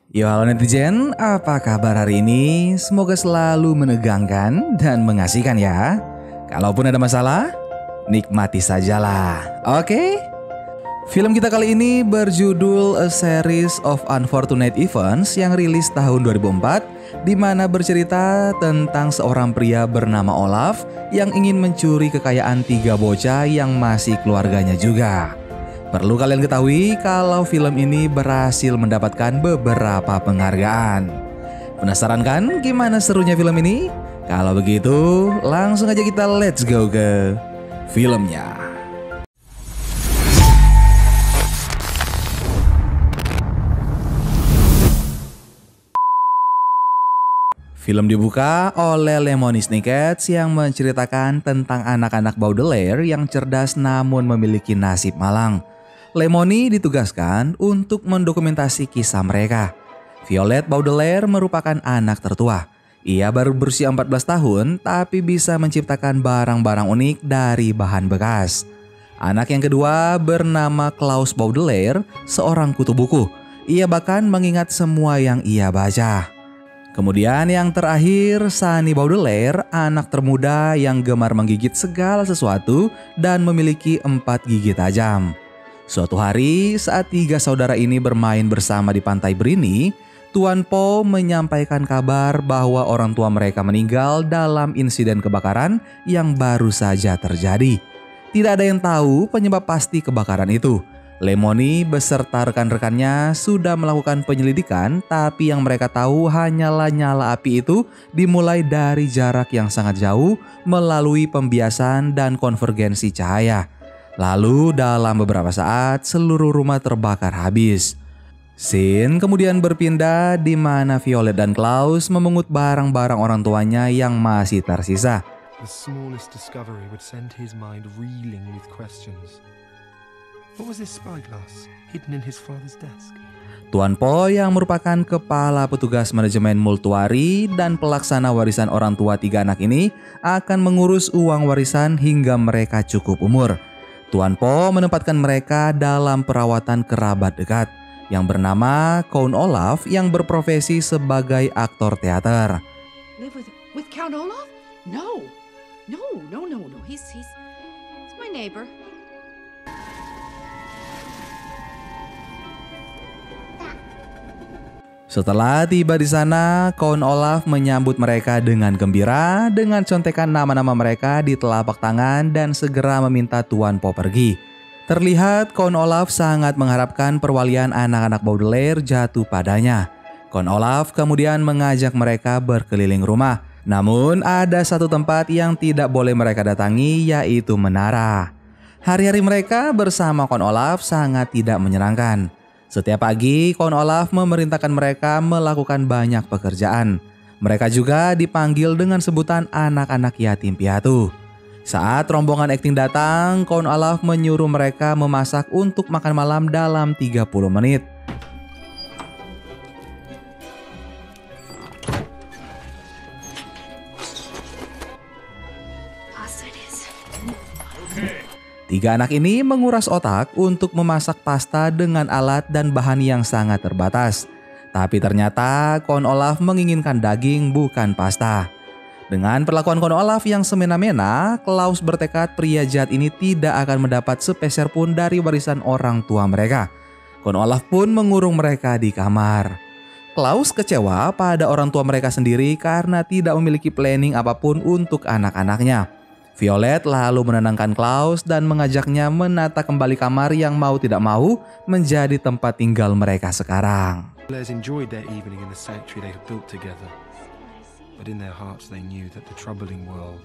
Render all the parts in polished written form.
Yo halo netizen, apa kabar hari ini? Semoga selalu menegangkan dan mengasihkan ya. Kalaupun ada masalah, nikmati sajalah, oke? Film kita kali ini berjudul A Series of Unfortunate Events yang rilis tahun 2004, di mana bercerita tentang seorang pria bernama Olaf yang ingin mencuri kekayaan 3 bocah yang masih keluarganya juga. Perlu kalian ketahui kalau film ini berhasil mendapatkan beberapa penghargaan. Penasaran kan gimana serunya film ini? Kalau begitu, langsung aja kita let's go ke filmnya. Film dibuka oleh Lemony Snicket yang menceritakan tentang anak-anak Baudelaire yang cerdas namun memiliki nasib malang. Lemony ditugaskan untuk mendokumentasi kisah mereka. Violette Baudelaire merupakan anak tertua. Ia baru berusia 14 tahun tapi bisa menciptakan barang-barang unik dari bahan bekas. Anak yang kedua bernama Klaus Baudelaire, seorang kutu buku. Ia bahkan mengingat semua yang ia baca. Kemudian yang terakhir, Sunny Baudelaire, anak termuda yang gemar menggigit segala sesuatu dan memiliki 4 gigi tajam. Suatu hari saat 3 saudara ini bermain bersama di pantai Brini, Tuan Po menyampaikan kabar bahwa orang tua mereka meninggal dalam insiden kebakaran yang baru saja terjadi. Tidak ada yang tahu penyebab pasti kebakaran itu. Lemony beserta rekan-rekannya sudah melakukan penyelidikan, tapi yang mereka tahu hanyalah nyala api itu dimulai dari jarak yang sangat jauh melalui pembiasan dan konvergensi cahaya. Lalu dalam beberapa saat seluruh rumah terbakar habis. Scene kemudian berpindah di mana Violette dan Klaus memungut barang-barang orang tuanya yang masih tersisa. The smallest discovery would send his mind reeling with questions. What was this spyglass hidden in his father's desk? Tuan Po yang merupakan kepala petugas manajemen multuari dan pelaksana warisan orang tua 3 anak ini akan mengurus uang warisan hingga mereka cukup umur. Tuan Po menempatkan mereka dalam perawatan kerabat dekat yang bernama Count Olaf yang berprofesi sebagai aktor teater. Live with Count Olaf? No. He's my neighbor. Setelah tiba di sana, Count Olaf menyambut mereka dengan gembira dengan contekan nama-nama mereka di telapak tangan dan segera meminta Tuan Po pergi. Terlihat Count Olaf sangat mengharapkan perwalian anak-anak Baudelaire jatuh padanya. Count Olaf kemudian mengajak mereka berkeliling rumah. Namun ada satu tempat yang tidak boleh mereka datangi, yaitu menara. Hari-hari mereka bersama Count Olaf sangat tidak menyenangkan. Setiap pagi, Count Olaf memerintahkan mereka melakukan banyak pekerjaan. Mereka juga dipanggil dengan sebutan anak-anak yatim piatu. Saat rombongan akting datang, Count Olaf menyuruh mereka memasak untuk makan malam dalam 30 menit. Tiga anak ini menguras otak untuk memasak pasta dengan alat dan bahan yang sangat terbatas. Tapi ternyata Count Olaf menginginkan daging bukan pasta. Dengan perlakuan Count Olaf yang semena-mena, Klaus bertekad pria jahat ini tidak akan mendapat sepeser pun dari warisan orang tua mereka. Count Olaf pun mengurung mereka di kamar. Klaus kecewa pada orang tua mereka sendiri karena tidak memiliki planning apapun untuk anak-anaknya. Violette lalu menenangkan Klaus dan mengajaknya menata kembali kamar yang mau tidak mau menjadi tempat tinggal mereka sekarang. Les enjoyed their evening in the sanctuary they had built together, but in their hearts they knew that the troubling world.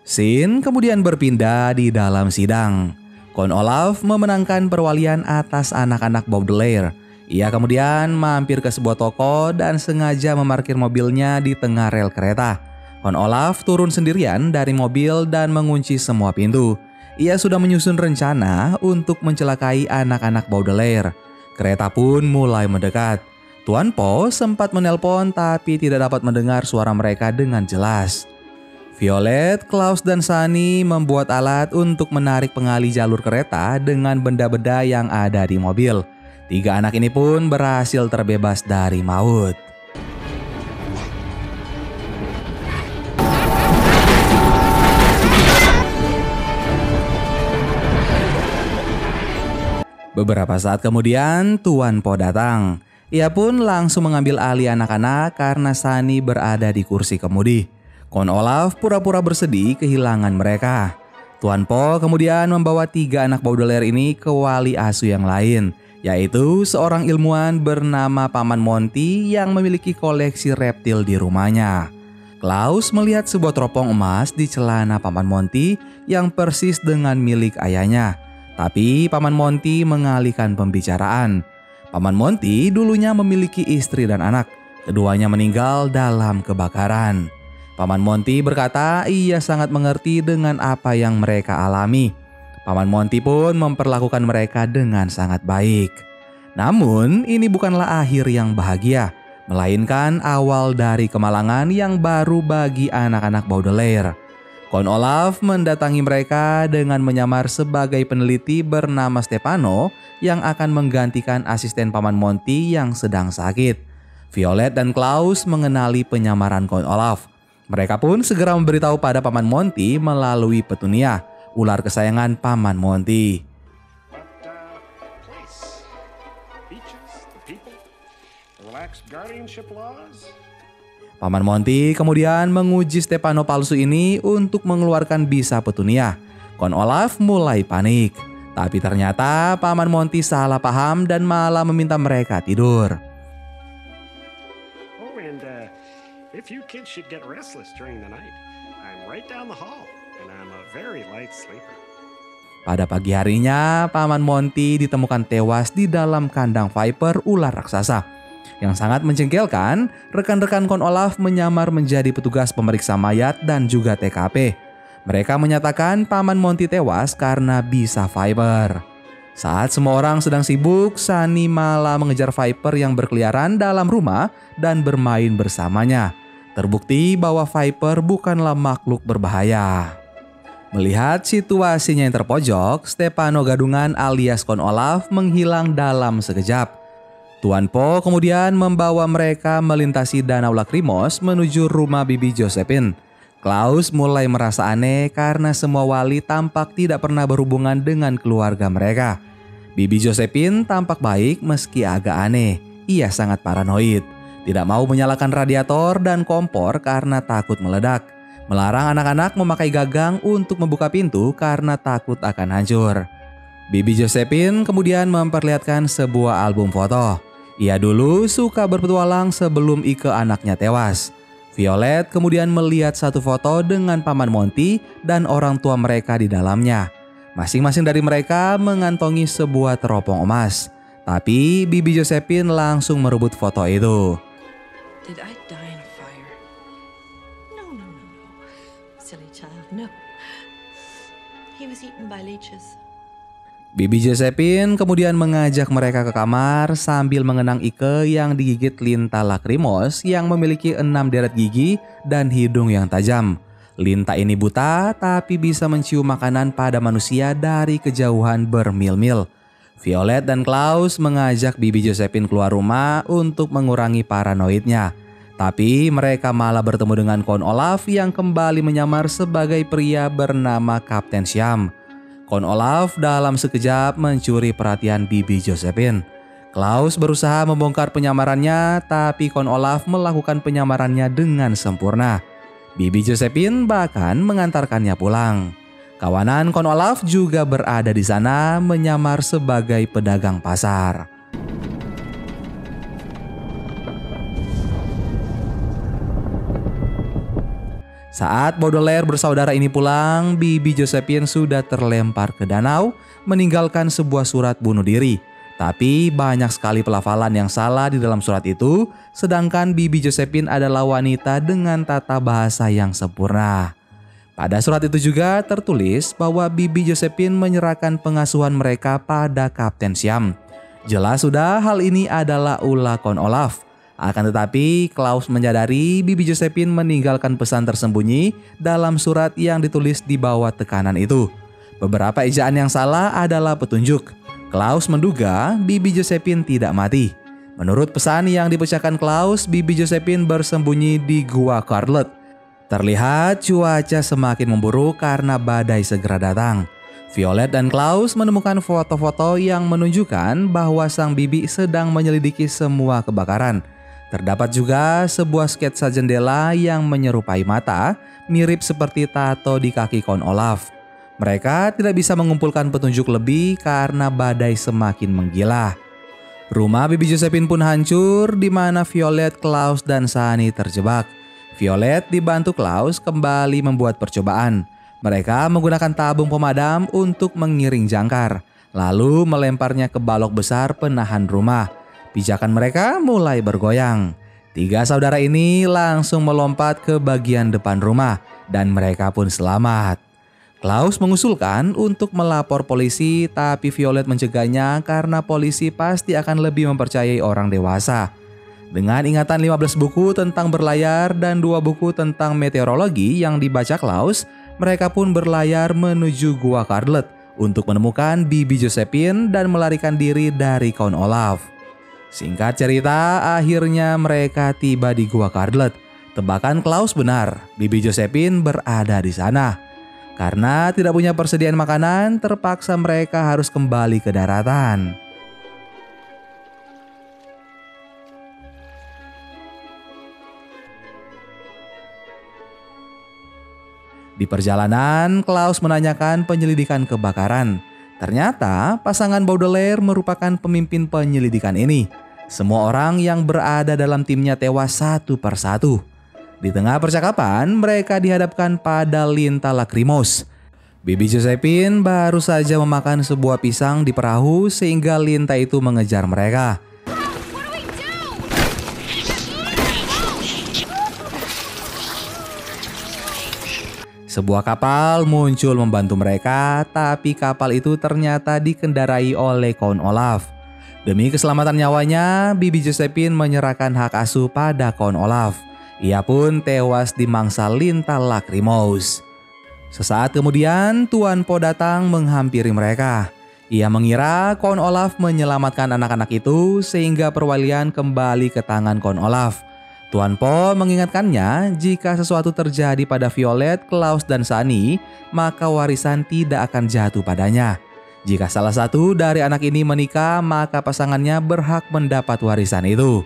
Scene kemudian berpindah di dalam sidang. Count Olaf memenangkan perwalian atas anak-anak Baudelaire. Ia kemudian mampir ke sebuah toko dan sengaja memarkir mobilnya di tengah rel kereta. Count Olaf turun sendirian dari mobil dan mengunci semua pintu. Ia sudah menyusun rencana untuk mencelakai anak-anak Baudelaire. Kereta pun mulai mendekat. Tuan Po sempat menelpon tapi tidak dapat mendengar suara mereka dengan jelas. Violette, Klaus, dan Sunny membuat alat untuk menarik pengali jalur kereta dengan benda-benda yang ada di mobil. Tiga anak ini pun berhasil terbebas dari maut. Beberapa saat kemudian, Tuan Po datang. Ia pun langsung mengambil alih anak-anak karena Sunny berada di kursi kemudi. Kon Olaf pura-pura bersedih kehilangan mereka. Tuan Po kemudian membawa tiga anak Baudelaire ini ke wali asuh yang lain, yaitu seorang ilmuwan bernama Paman Monty yang memiliki koleksi reptil di rumahnya. Klaus melihat sebuah teropong emas di celana Paman Monty yang persis dengan milik ayahnya. Tapi Paman Monty mengalihkan pembicaraan. Paman Monty dulunya memiliki istri dan anak. Keduanya meninggal dalam kebakaran. Paman Monty berkata ia sangat mengerti dengan apa yang mereka alami. Paman Monty pun memperlakukan mereka dengan sangat baik. Namun ini bukanlah akhir yang bahagia, melainkan awal dari kemalangan yang baru bagi anak-anak Baudelaire. Kon Olaf mendatangi mereka dengan menyamar sebagai peneliti bernama Stefano yang akan menggantikan asisten Paman Monty yang sedang sakit. Violet dan Klaus mengenali penyamaran Kon Olaf. Mereka pun segera memberitahu pada Paman Monty melalui Petunia, ular kesayangan Paman Monty. Paman Monty kemudian menguji Stefano palsu ini untuk mengeluarkan bisa Petunia. Kon Olaf mulai panik. Tapi ternyata Paman Monty salah paham dan malah meminta mereka tidur. Oh, and if you kids should get restless during the night, I'm right down the hall, and I'm a very light sleeper. Pada pagi harinya, Paman Monty ditemukan tewas di dalam kandang Viper ular raksasa. Yang sangat menjengkelkan, rekan-rekan Kon Olaf menyamar menjadi petugas pemeriksa mayat dan juga TKP. Mereka menyatakan Paman Monty tewas karena bisa Viper. Saat semua orang sedang sibuk, Sunny malah mengejar Viper yang berkeliaran dalam rumah dan bermain bersamanya. Terbukti bahwa Viper bukanlah makhluk berbahaya. Melihat situasinya yang terpojok, Stefano Gadungan alias Kon Olaf menghilang dalam sekejap. Tuan Po kemudian membawa mereka melintasi danau Lacrimos menuju rumah Bibi Josephine. Klaus mulai merasa aneh karena semua wali tampak tidak pernah berhubungan dengan keluarga mereka. Bibi Josephine tampak baik meski agak aneh. Ia sangat paranoid. Tidak mau menyalakan radiator dan kompor karena takut meledak. Melarang anak-anak memakai gagang untuk membuka pintu karena takut akan hancur. Bibi Josephine kemudian memperlihatkan sebuah album foto. Ia dulu suka berpetualang sebelum Ike anaknya tewas. Violet kemudian melihat satu foto dengan Paman Monty dan orang tua mereka di dalamnya. Masing-masing dari mereka mengantongi sebuah teropong emas. Tapi Bibi Josephine langsung merebut foto itu. Did I die in a fire? No, no, no, no. Silly child, no. He was eaten by leeches. Bibi Josephine kemudian mengajak mereka ke kamar sambil mengenang Ike yang digigit lintah Lacrimos yang memiliki 6 deret gigi dan hidung yang tajam. Lintah ini buta tapi bisa mencium makanan pada manusia dari kejauhan bermil-mil. Violet dan Klaus mengajak Bibi Josephine keluar rumah untuk mengurangi paranoidnya. Tapi mereka malah bertemu dengan Kon Olaf yang kembali menyamar sebagai pria bernama Kapten Siam. Kon Olaf dalam sekejap mencuri perhatian Bibi Josephine. Klaus berusaha membongkar penyamarannya, tapi Kon Olaf melakukan penyamarannya dengan sempurna. Bibi Josephine bahkan mengantarkannya pulang. Kawanan Kon Olaf juga berada di sana menyamar sebagai pedagang pasar. Saat Baudelaire bersaudara ini pulang, Bibi Josephine sudah terlempar ke danau, meninggalkan sebuah surat bunuh diri. Tapi banyak sekali pelafalan yang salah di dalam surat itu, sedangkan Bibi Josephine adalah wanita dengan tata bahasa yang sempurna. Pada surat itu juga tertulis bahwa Bibi Josephine menyerahkan pengasuhan mereka pada Kapten Siam. Jelas sudah hal ini adalah ulah Kon Olaf. Akan tetapi, Klaus menyadari Bibi Josephine meninggalkan pesan tersembunyi dalam surat yang ditulis di bawah tekanan itu. Beberapa ejaan yang salah adalah petunjuk. Klaus menduga Bibi Josephine tidak mati. Menurut pesan yang dipecahkan Klaus, Bibi Josephine bersembunyi di Gua Carlet. Terlihat cuaca semakin memburuk karena badai segera datang. Violet dan Klaus menemukan foto-foto yang menunjukkan bahwa sang bibi sedang menyelidiki semua kebakaran. Terdapat juga sebuah sketsa jendela yang menyerupai mata, mirip seperti tato di kaki Count Olaf. Mereka tidak bisa mengumpulkan petunjuk lebih karena badai semakin menggila. Rumah Bibi Josephine pun hancur, di mana Violet, Klaus, dan Sunny terjebak. Violet dibantu Klaus kembali membuat percobaan. Mereka menggunakan tabung pemadam untuk mengiring jangkar, lalu melemparnya ke balok besar penahan rumah. Pijakan mereka mulai bergoyang. 3 saudara ini langsung melompat ke bagian depan rumah, dan mereka pun selamat. Klaus mengusulkan untuk melapor polisi, tapi Violet mencegahnya karena polisi pasti akan lebih mempercayai orang dewasa. Dengan ingatan 15 buku tentang berlayar dan 2 buku tentang meteorologi yang dibaca Klaus, mereka pun berlayar menuju Gua Carlet untuk menemukan Bibi Josephine dan melarikan diri dari Count Olaf. Singkat cerita, akhirnya mereka tiba di Gua Carlet. Tebakan Klaus benar, Bibi Josephine berada di sana. Karena tidak punya persediaan makanan, terpaksa mereka harus kembali ke daratan. Di perjalanan, Klaus menanyakan penyelidikan kebakaran. Ternyata pasangan Baudelaire merupakan pemimpin penyelidikan ini. Semua orang yang berada dalam timnya tewas satu persatu. Di tengah percakapan, mereka dihadapkan pada lintah lakrimos. Bibi Josephine baru saja memakan sebuah pisang di perahu sehingga lintah itu mengejar mereka. Sebuah kapal muncul membantu mereka, tapi kapal itu ternyata dikendarai oleh Count Olaf. Demi keselamatan nyawanya, Bibi Josephine menyerahkan hak asuh pada Count Olaf. Ia pun tewas di mangsa lintah lakrimos. Sesaat kemudian, Tuan Po datang menghampiri mereka. Ia mengira Count Olaf menyelamatkan anak-anak itu sehingga perwalian kembali ke tangan Count Olaf. Tuan Po mengingatkannya jika sesuatu terjadi pada Violet, Klaus, dan Sunny, maka warisan tidak akan jatuh padanya. Jika salah satu dari anak ini menikah, maka pasangannya berhak mendapat warisan itu.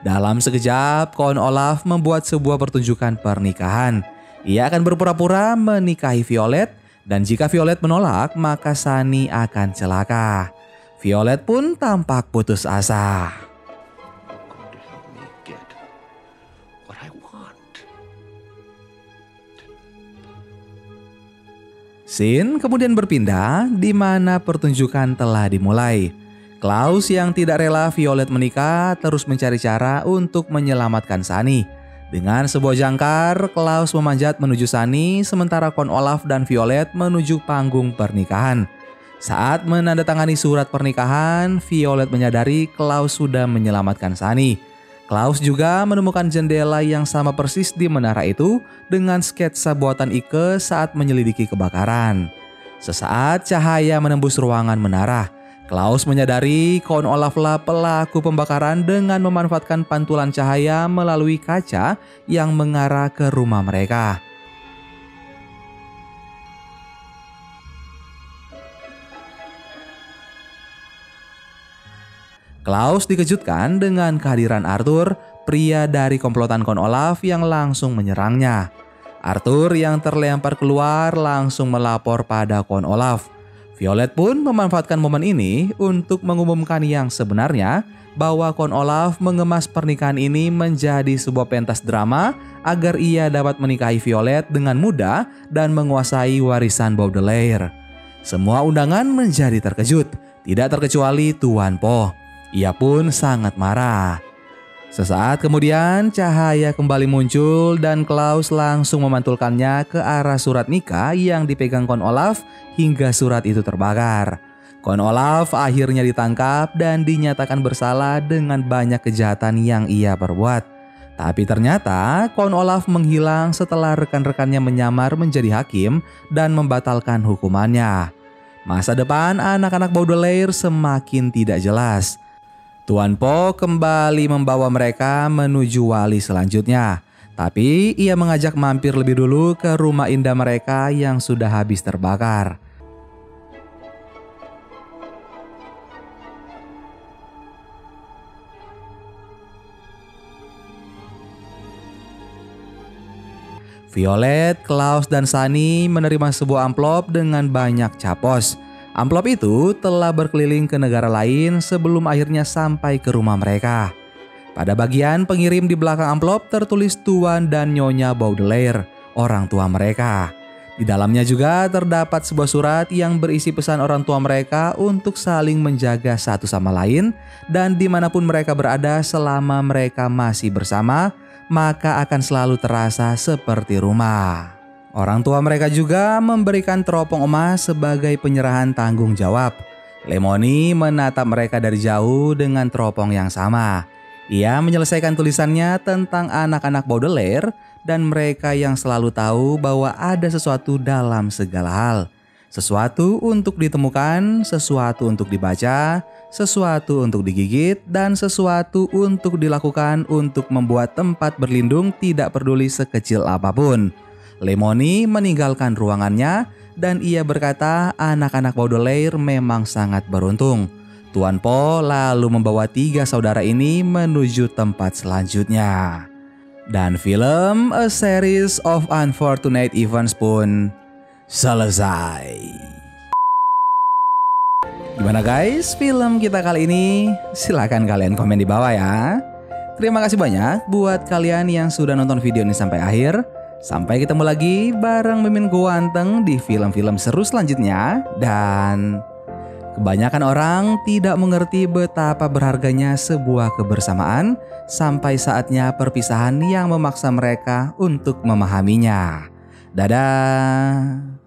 Dalam sekejap, Count Olaf membuat sebuah pertunjukan pernikahan. Ia akan berpura-pura menikahi Violet, dan jika Violet menolak, maka Sunny akan celaka. Violet pun tampak putus asa. Scene kemudian berpindah di mana pertunjukan telah dimulai. Klaus yang tidak rela Violet menikah terus mencari cara untuk menyelamatkan Sunny. Dengan sebuah jangkar, Klaus memanjat menuju Sunny sementara Count Olaf dan Violet menuju panggung pernikahan. Saat menandatangani surat pernikahan, Violet menyadari Klaus sudah menyelamatkan Sunny. Klaus juga menemukan jendela yang sama persis di menara itu dengan sketsa buatan Ike saat menyelidiki kebakaran. Sesaat cahaya menembus ruangan menara. Klaus menyadari Count Olaf lah pelaku pembakaran dengan memanfaatkan pantulan cahaya melalui kaca yang mengarah ke rumah mereka. Klaus dikejutkan dengan kehadiran Arthur, pria dari komplotan Count Olaf yang langsung menyerangnya. Arthur yang terlempar keluar langsung melapor pada Count Olaf. Violet pun memanfaatkan momen ini untuk mengumumkan yang sebenarnya bahwa Count Olaf mengemas pernikahan ini menjadi sebuah pentas drama agar ia dapat menikahi Violet dengan mudah dan menguasai warisan Baudelaire. Semua undangan menjadi terkejut, tidak terkecuali Tuan Po. Ia pun sangat marah. Sesaat kemudian cahaya kembali muncul dan Klaus langsung memantulkannya ke arah surat nikah yang dipegang Count Olaf hingga surat itu terbakar. Count Olaf akhirnya ditangkap dan dinyatakan bersalah dengan banyak kejahatan yang ia perbuat. Tapi ternyata Count Olaf menghilang setelah rekan-rekannya menyamar menjadi hakim dan membatalkan hukumannya. Masa depan anak-anak Baudelaire semakin tidak jelas. Tuan Po kembali membawa mereka menuju wali selanjutnya. Tapi ia mengajak mampir lebih dulu ke rumah indah mereka yang sudah habis terbakar. Violet, Klaus, dan Sunny menerima sebuah amplop dengan banyak capos. Amplop itu telah berkeliling ke negara lain sebelum akhirnya sampai ke rumah mereka. Pada bagian pengirim di belakang amplop tertulis Tuan dan Nyonya Baudelaire, orang tua mereka. Di dalamnya juga terdapat sebuah surat yang berisi pesan orang tua mereka untuk saling menjaga satu sama lain dan dimanapun mereka berada selama mereka masih bersama, maka akan selalu terasa seperti rumah. Orang tua mereka juga memberikan teropong emas sebagai penyerahan tanggung jawab. Lemony menatap mereka dari jauh dengan teropong yang sama. Ia menyelesaikan tulisannya tentang anak-anak Baudelaire dan mereka yang selalu tahu bahwa ada sesuatu dalam segala hal. Sesuatu untuk ditemukan, sesuatu untuk dibaca, sesuatu untuk digigit, dan sesuatu untuk dilakukan untuk membuat tempat berlindung tidak peduli sekecil apapun. Lemony meninggalkan ruangannya dan ia berkata anak-anak Baudelaire memang sangat beruntung. Tuan Po lalu membawa 3 saudara ini menuju tempat selanjutnya. Dan film A Series of Unfortunate Events pun selesai. Gimana guys film kita kali ini? Silahkan kalian komen di bawah ya. Terima kasih banyak buat kalian yang sudah nonton video ini sampai akhir. Sampai ketemu lagi bareng Mimin Ganteng di film-film seru selanjutnya. Dan kebanyakan orang tidak mengerti betapa berharganya sebuah kebersamaan sampai saatnya perpisahan yang memaksa mereka untuk memahaminya. Dadah.